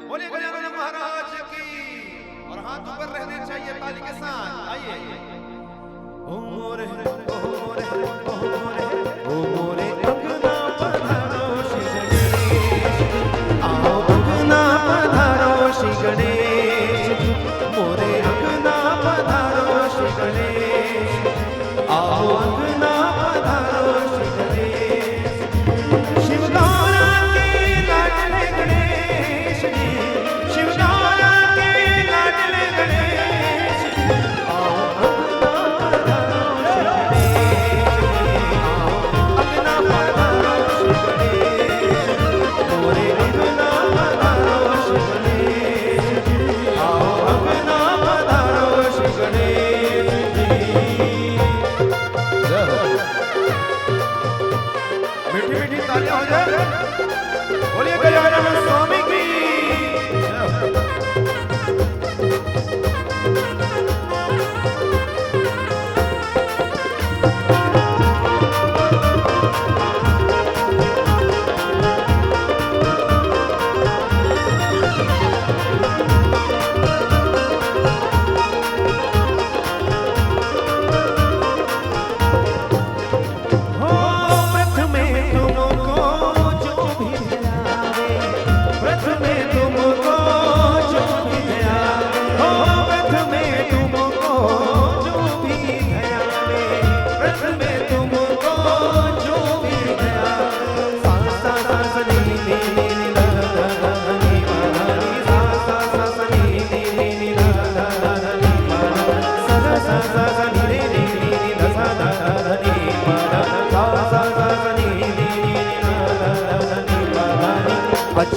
बोले गजानन महाराज की। और हाथ ऊपर रहने चाहिए ताली के साथ। आइए। ओ मोरे ओ मोरे ओ मोरे ओ मोरे अंगना पधारो श्री गणेश। आओ अंगना पधारो श्री गणेश। मोरे अंगना पधारो श्री गणेश। आओ अंगना पधारो श्री गणेश। शिवगौरा के लाडले गणेश जी। शिवगौरा के लाडले गणेश जी। आओ अंगना पधारो श्री गणेश। आओ अंगना पधारो श्री गणेश। मोरे अंगना पधारो श्री गणेश। आओ अंगना पधारो श्री गणेश जी। मीठी मीठी तालियां हो जाए। बोलिए गजानन स्वामी की।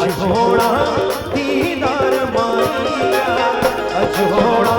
अजोड़ा दीदार माईया। अजोड़ा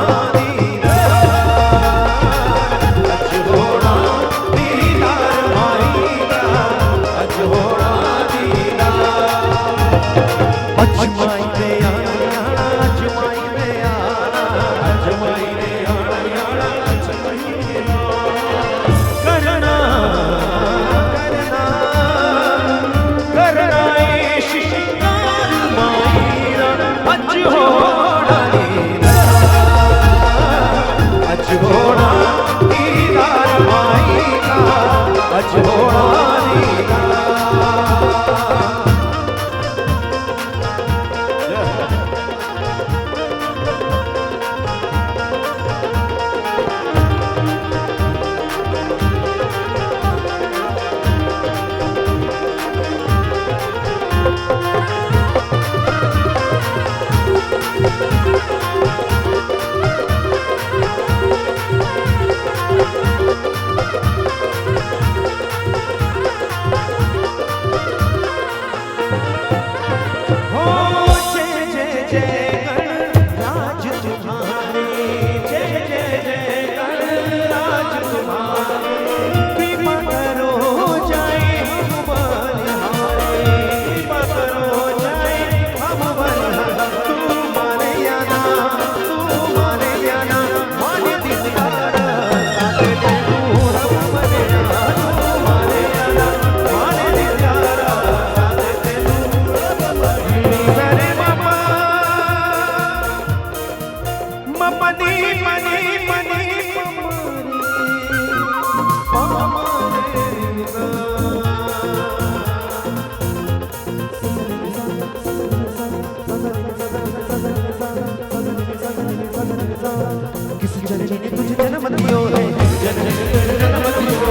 किस जननी ने तुझे जन्म दियो है।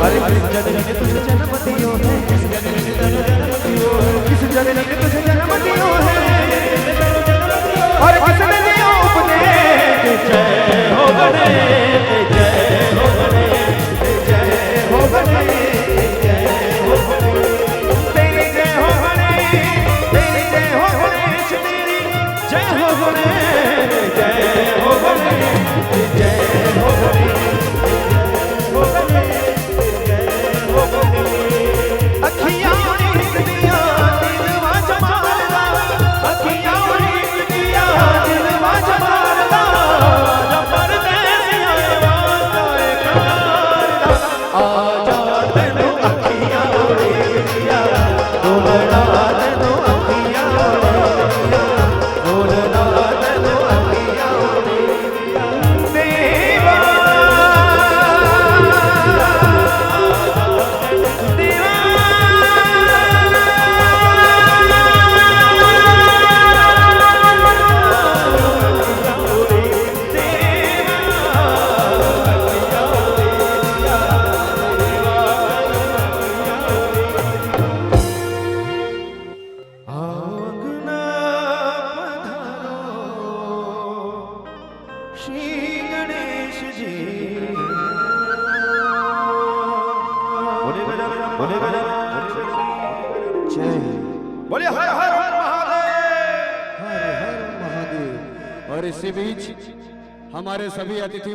अरे किस जननी ने तुझे जन्म दियो है। किस जननी ने तुझे जन्म दियो है। और किसने दिया उपदेश। जय हो गणेश जय हो गणेश जय हो गणेश जय हो गणेश। तेरी जय हो गणेश तेरी जय हो गणेश तेरी जय हो गणेश जय हो गणेश जय हो गणेश हो गणेश जय हो गणेश। अखियां एक दिया दिलवा जमाला। अखियां एक दिया बोले गजानन जय बोले हर हर महादेव। हर हर महादेव। और इसी बीच हमारे सभी अतिथि